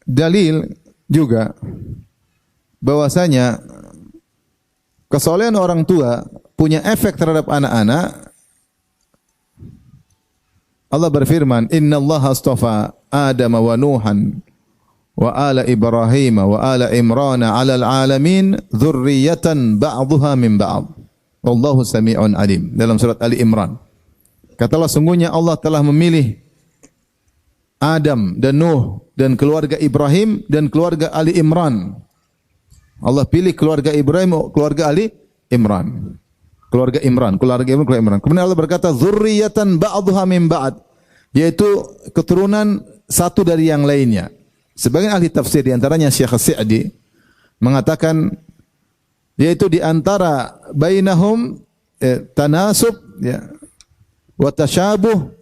dalil juga bahwasanya kesolehan orang tua punya efek terhadap anak-anak. Allah berfirman, "Inna Allah astafa Adam wa Nuhan wa ala Ibrahim wa ala Imran 'alal 'alamin dzurriyyatan ba'dhuha min ba'd. Wallahu samii'un 'alim." Dalam surat Ali Imran. Kata Allah, sungguhnya Allah telah memilih Adam dan Nuh dan keluarga Ibrahim dan keluarga Ali Imran. Allah pilih keluarga Ibrahim, keluarga Ali Imran. Keluarga Imran. Kemudian Allah berkata, dzurriyyatan ba'dhuha min ba'd, yaitu keturunan satu dari yang lainnya. Sebagian ahli tafsir di antaranya Syekh As-Sa'di mengatakan yaitu di antara bainahum tanasub ya wa tashabuh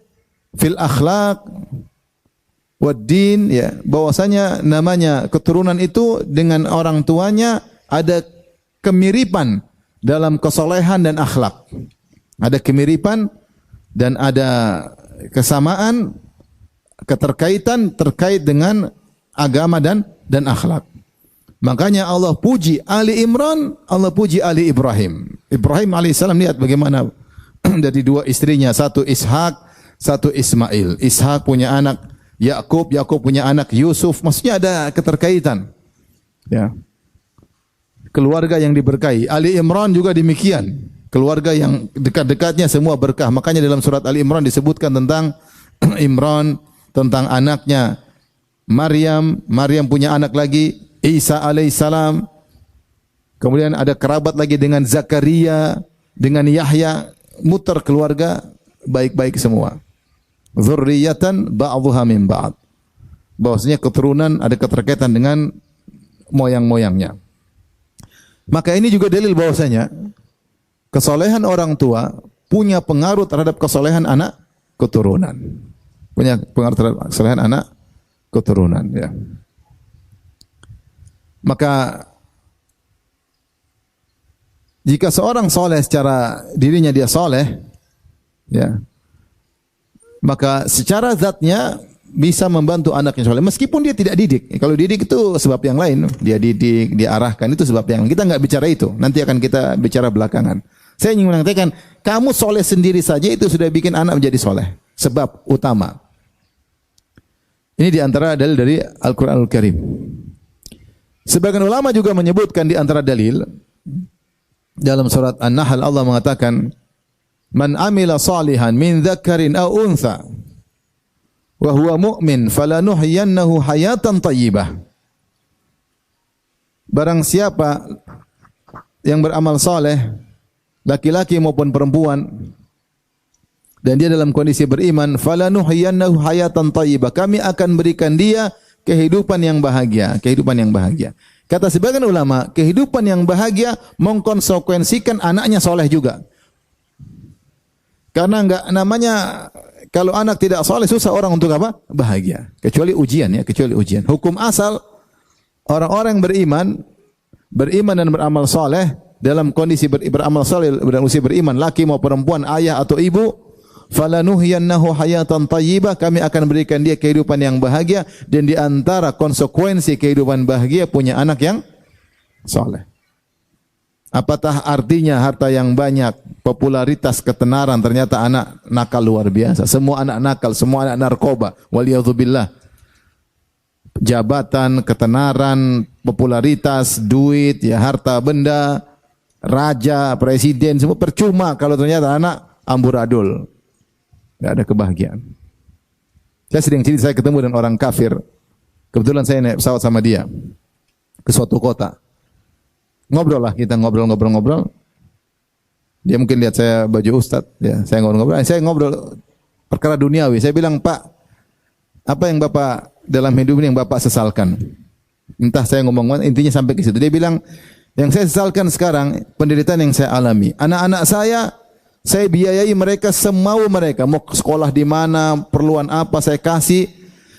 fil akhlaq wad din, ya, bahwasanya namanya keturunan itu dengan orang tuanya ada kemiripan dalam kesolehan dan akhlak. Ada kemiripan dan ada kesamaan, keterkaitan terkait dengan agama dan akhlak. Makanya Allah puji Ali Imran, Allah puji Ali Ibrahim. Ibrahim alaihissalam, lihat bagaimana dari dua istrinya, satu Ishak, satu Ismail. Ishak punya anak Yakub, Yakub punya anak Yusuf. Maksudnya ada keterkaitan. Ya. Keluarga yang diberkahi. Ali Imran juga demikian. Keluarga yang dekat-dekatnya semua berkah. Makanya dalam surat Ali Imran disebutkan tentang Imran, tentang anaknya Maryam. Maryam punya anak lagi, Isa alaihissalam. Kemudian ada kerabat lagi dengan Zakaria, dengan Yahya. Muter keluarga baik-baik semua. Dzurriyyatan ba'dhuha min ba'd. Bahwasanya keturunan ada keterkaitan dengan moyang-moyangnya. Maka ini juga dalil bahwasanya kesolehan orang tua punya pengaruh terhadap kesolehan anak keturunan. Punya pengaruh terhadap kesolehan anak keturunan, ya. Maka jika seorang soleh secara dirinya dia soleh, ya, maka secara zatnya bisa membantu anaknya soleh, meskipun dia tidak didik. Kalau didik itu sebab yang lain, dia didik, dia arahkan, itu sebab yang lain. Kita nggak bicara itu, nanti akan kita bicara belakangan. Saya ingin mengatakan, kamu soleh sendiri saja itu sudah bikin anak menjadi soleh. Sebab utama. Ini diantara dalil dari Al-Quranul Karim. Sebagian ulama juga menyebutkan di antara dalil dalam surat An-Nahl, Allah mengatakan, "Man amila salihan min dzakarin aw untha wa huwa mu'min falanuhyiyannahu hayatan thayyibah." Barang siapa yang beramal saleh, laki-laki maupun perempuan, dan dia dalam kondisi beriman, falanuhyiyannahu hayatan thayyibah, kami akan berikan dia kehidupan yang bahagia, kehidupan yang bahagia. Kata sebagian ulama, kehidupan yang bahagia mengkonsekuensikan anaknya soleh juga. Karena enggak namanya, kalau anak tidak soleh susah orang untuk apa? Bahagia. Kecuali ujian, ya, kecuali ujian. Hukum asal orang-orang beriman dan beramal soleh, dalam kondisi beramal soleh dan usia beriman, laki maupun perempuan, ayah atau ibu, falanuhyiyannahu hayatan thayyibah, kami akan berikan dia kehidupan yang bahagia. Dan di antara konsekuensi kehidupan bahagia punya anak yang soleh. Apatah artinya harta yang banyak, popularitas, ketenaran, ternyata anak nakal luar biasa. Semua anak nakal, semua anak narkoba. Waliyadzubillah. Jabatan, ketenaran, popularitas, duit, ya, harta benda, raja, presiden, semua percuma kalau ternyata anak amburadul. Tidak ada kebahagiaan. Saya sering cerita, saya ketemu dengan orang kafir. Kebetulan saya naik pesawat sama dia ke suatu kota. Ngobrol lah, kita ngobrol. Dia mungkin lihat saya baju ustadz, ya, saya ngobrol. Saya ngobrol perkara duniawi. Saya bilang, "Pak, apa yang Bapak dalam hidup ini yang Bapak sesalkan?" Entah saya ngomong, intinya sampai ke situ. Dia bilang, "Yang saya sesalkan sekarang penderitaan yang saya alami. Anak-anak saya biayai mereka semau mereka, mau sekolah di mana, perluan apa saya kasih.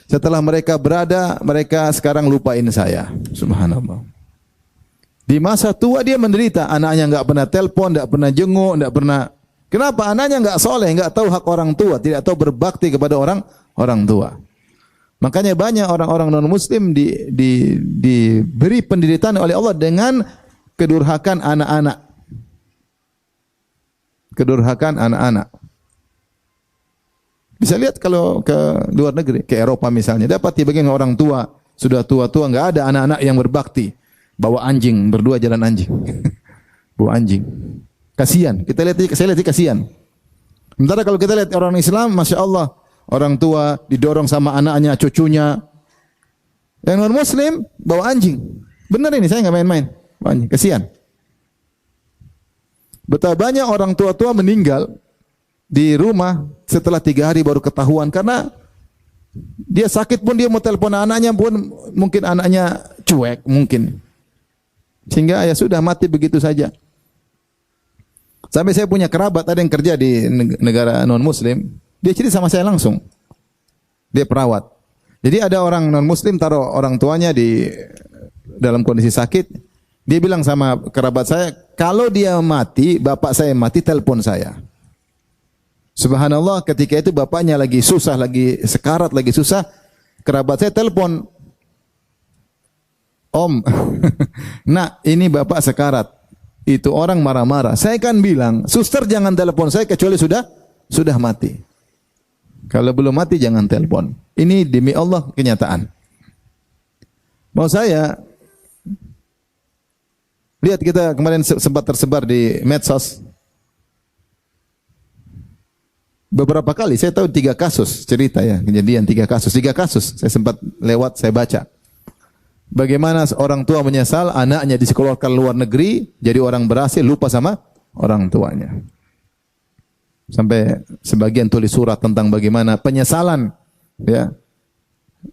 Setelah mereka berada, mereka sekarang lupain saya." Subhanallah. Di masa tua dia menderita, anaknya enggak pernah telepon, enggak pernah jenguk, enggak pernah. Kenapa? Anaknya enggak soleh, enggak tahu hak orang tua, tidak tahu berbakti kepada orang tua. Makanya banyak orang-orang non-muslim diberi penderitaan oleh Allah dengan kedurhakan anak-anak. Kedurhakan anak-anak. Bisa lihat kalau ke luar negeri, ke Eropa misalnya, dapat bagaimana orang tua, sudah tua-tua, enggak ada anak-anak yang berbakti. Bawa anjing, berdua jalan anjing. Bawa anjing. Kasihan. Saya lihat kasihan. Sementara kalau kita lihat orang Islam, Masya Allah, orang tua didorong sama anaknya, cucunya. Yang non-muslim, bawa anjing. Benar ini, saya enggak main-main. Bawa anjing, kasihan. Betapa banyak orang tua-tua meninggal di rumah setelah 3 hari baru ketahuan karena dia sakit pun dia mau telepon anaknya pun mungkin anaknya cuek mungkin sehingga ya sudah mati begitu saja. Sampai saya punya kerabat ada yang kerja di negara non muslim, dia cerita sama saya langsung, dia perawat. Jadi ada orang non muslim taruh orang tuanya di dalam kondisi sakit, dia bilang sama kerabat saya, kalau dia mati, bapak saya mati, telepon saya. Subhanallah, ketika itu bapaknya lagi susah, lagi sekarat, lagi susah, kerabat saya telepon, Om, nak ini bapak sekarat. Itu orang marah-marah. Saya kan bilang, suster jangan telepon saya kecuali sudah mati. Kalau belum mati jangan telepon. Ini demi Allah kenyataan. Mau saya lihat, kita kemarin sempat tersebar di medsos. Beberapa kali saya tahu 3 kasus cerita ya, kejadian 3 kasus saya sempat lewat, saya baca. Bagaimana orang tua menyesal anaknya disekolahkan luar negeri, jadi orang berhasil lupa sama orang tuanya. Sampai sebagian tulis surat tentang bagaimana penyesalan ya.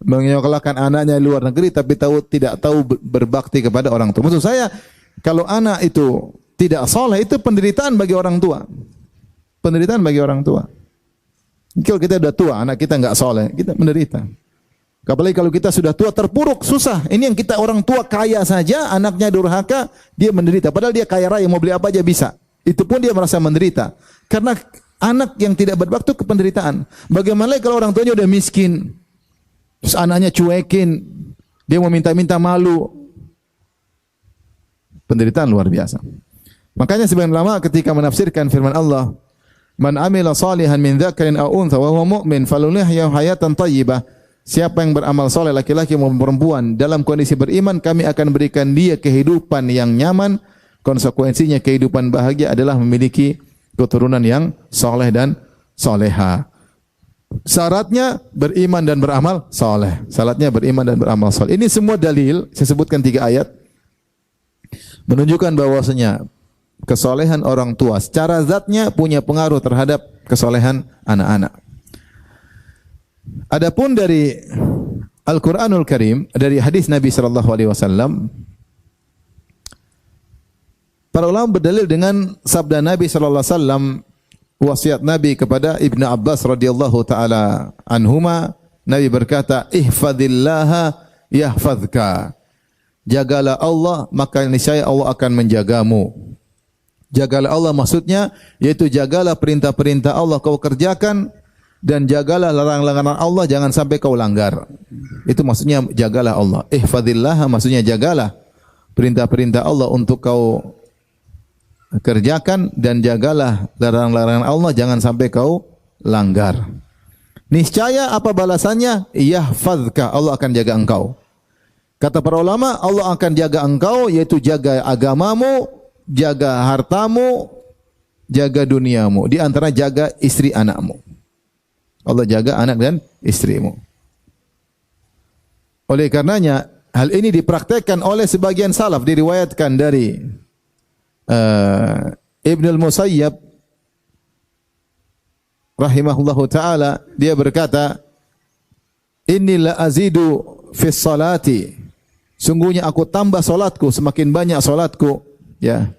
Menyekolahkan anaknya luar negeri tapi tidak tahu berbakti kepada orang tua. Maksud saya, kalau anak itu tidak saleh itu penderitaan bagi orang tua. Penderitaan bagi orang tua. Kalau kita sudah tua, anak kita enggak soleh, kita menderita. Apalagi kalau kita sudah tua, terpuruk, susah. Ini yang kita orang tua kaya saja, anaknya durhaka, dia menderita. Padahal dia kaya raya, mau beli apa aja bisa. Itu pun dia merasa menderita. Karena anak yang tidak berbakti ke penderitaan. Bagaimana kalau orang tuanya udah miskin, terus anaknya cuekin, dia mau minta-minta malu. Penderitaan luar biasa. Makanya sebagian ulama ketika menafsirkan firman Allah, Man amila salihan min dzakarin aw untha wa huwa mu'min faluhyahya hayatan thayyibah. Siapa yang beramal saleh laki-laki maupun perempuan dalam kondisi beriman, kami akan berikan dia kehidupan yang nyaman. Konsekuensinya kehidupan bahagia adalah memiliki keturunan yang saleh dan saleha. Syaratnya beriman dan beramal saleh. Syaratnya beriman dan beramal saleh. Ini semua dalil, saya sebutkan 3 ayat menunjukkan bahwasanya kesolehan orang tua secara zatnya punya pengaruh terhadap kesolehan anak-anak. Adapun dari Al-Qur'anul Karim, dari hadis Nabi sallallahu alaihi wasallam, para ulama berdalil dengan sabda Nabi sallallahu alaihi wasallam, wasiat Nabi kepada Ibnu Abbas radhiyallahu taala anhuma. Nabi berkata, "Ihfadzillaha yahfadzka." Jagalah Allah, maka niscaya Allah akan menjagamu. Jagalah Allah maksudnya yaitu jagalah perintah-perintah Allah kau kerjakan dan jagalah larangan-larangan Allah jangan sampai kau langgar. Itu maksudnya jagalah Allah. Ihfadzillah maksudnya jagalah perintah-perintah Allah untuk kau kerjakan dan jagalah larangan-larangan Allah jangan sampai kau langgar. Niscaya apa balasannya? Yahfadzka, Allah akan jaga engkau. Kata para ulama, Allah akan jaga engkau yaitu jaga agamamu, jaga hartamu, jaga duniamu. Di antara jaga istri anakmu. Allah jaga anak dan istrimu. Oleh karenanya, hal ini dipraktekkan oleh sebagian salaf, diriwayatkan dari Ibn al-Musayyab rahimahullahu ta'ala, dia berkata, Inni la azidu fis salati. Sungguhnya aku tambah salatku, semakin banyak salatku. Ya.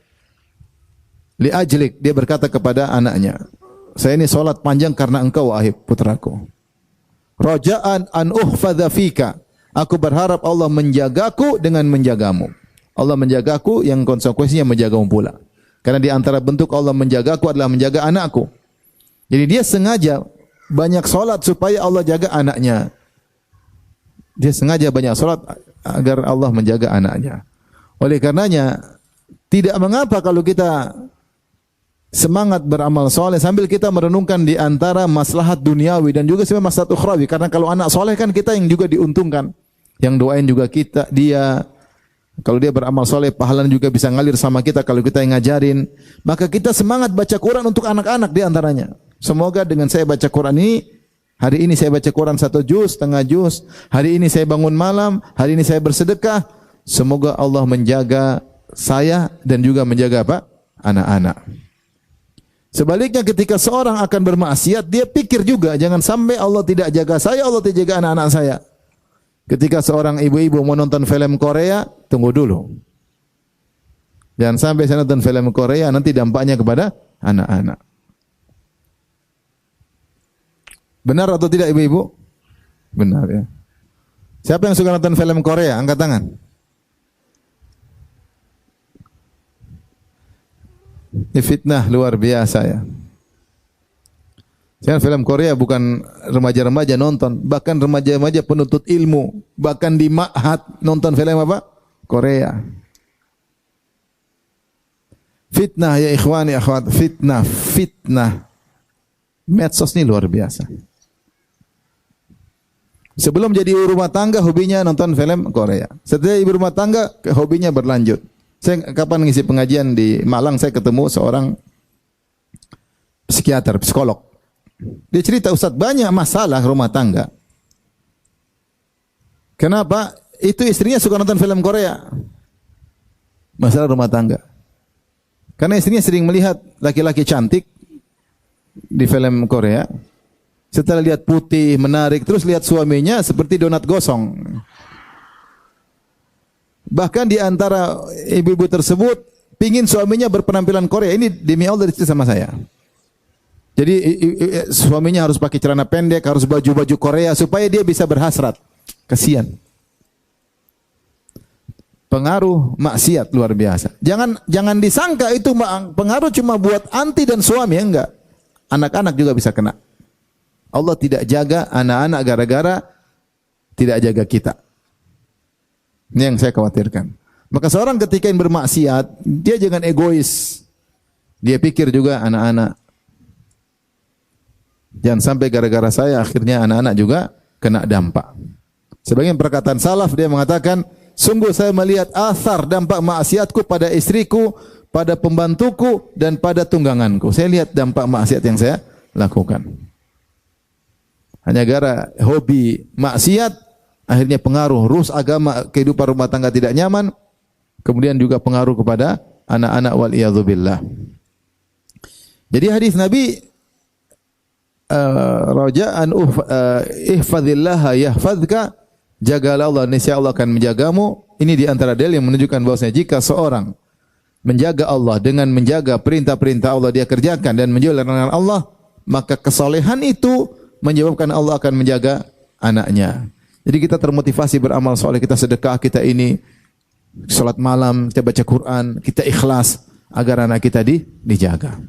Li ajlik, dia berkata kepada anaknya, saya ini salat panjang karena engkau wahai putraku. Raja'an an uhfadza fika. Aku berharap Allah menjagaku dengan menjagamu. Allah menjagaku yang konsekuensinya menjagamu pula. Karena di antara bentuk Allah menjagaku adalah menjaga anakku. Jadi dia sengaja banyak salat supaya Allah jaga anaknya. Dia sengaja banyak salat agar Allah menjaga anaknya. Oleh karenanya, tidak mengapa kalau kita semangat beramal soleh sambil kita merenungkan di antara maslahat duniawi dan juga sebenarnya maslahat ukhrawi. Karena kalau anak soleh kan kita yang juga diuntungkan. Yang doain juga kita, dia. Kalau dia beramal soleh, pahalanya juga bisa ngalir sama kita kalau kita yang ngajarin. Maka kita semangat baca Quran untuk anak-anak di antaranya. Semoga dengan saya baca Quran ini, hari ini saya baca Quran 1 juz, setengah juz. Hari ini saya bangun malam, hari ini saya bersedekah. Semoga Allah menjaga saya dan juga menjaga apa? Anak-anak. Sebaliknya ketika seorang akan bermaksiat, dia pikir juga, jangan sampai Allah tidak jaga saya, Allah tidak jaga anak-anak saya. Ketika seorang ibu-ibu mau nonton film Korea, tunggu dulu. Jangan sampai saya nonton film Korea, nanti dampaknya kepada anak-anak. Benar atau tidak ibu-ibu? Benar ya. Siapa yang suka nonton film Korea? Angkat tangan. Ini fitnah luar biasa ya. Sekarang film Korea bukan remaja-remaja nonton, bahkan remaja-remaja penuntut ilmu, bahkan di ma'had nonton film apa? Korea. Fitnah ya ikhwani akhwat, fitnah. Medsos ini luar biasa. Sebelum jadi ibu rumah tangga, hobinya nonton film Korea. Setelah ibu rumah tangga, hobinya berlanjut. Saya kapan ngisi pengajian di Malang, saya ketemu seorang psikiater, psikolog. Dia cerita, Ustaz, banyak masalah rumah tangga. Kenapa? Itu istrinya suka nonton film Korea. Masalah rumah tangga. Karena istrinya sering melihat laki-laki cantik di film Korea. Setelah lihat putih, menarik, terus lihat suaminya seperti donat gosong. Bahkan di antara ibu-ibu tersebut pingin suaminya berpenampilan Korea. Ini demi Allah cerita sama saya. Jadi suaminya harus pakai celana pendek, harus baju-baju Korea supaya dia bisa berhasrat. Kasihan. Pengaruh maksiat luar biasa. Jangan disangka itu pengaruh cuma buat anti dan suami, enggak. Anak-anak juga bisa kena. Allah tidak jaga anak-anak gara-gara tidak jaga kita. Ini yang saya khawatirkan. Maka seorang ketika yang bermaksiat, dia jangan egois. Dia pikir juga anak-anak. Jangan sampai gara-gara saya akhirnya anak-anak juga kena dampak. Sebagian perkataan salaf dia mengatakan, sungguh saya melihat asar dampak maksiatku pada istriku, pada pembantuku dan pada tungganganku. Saya lihat dampak maksiat yang saya lakukan. Hanya gara hobi maksiat akhirnya pengaruh ruh agama, kehidupan rumah tangga tidak nyaman, kemudian juga pengaruh kepada anak-anak wal iyadzubillah. Jadi hadis Nabi raja'an ihfazillaha yahfazka, jagalah Allah niscaya Allah akan menjagamu. Ini di antara dalil yang menunjukkan bahwasanya jika seorang menjaga Allah dengan menjaga perintah-perintah Allah dia kerjakan dan menjauhi larangan Allah, maka kesolehan itu menyebabkan Allah akan menjaga anaknya. Jadi kita termotivasi beramal soleh, kita sedekah, kita ini salat malam, kita baca Quran, kita ikhlas agar anak kita dijaga.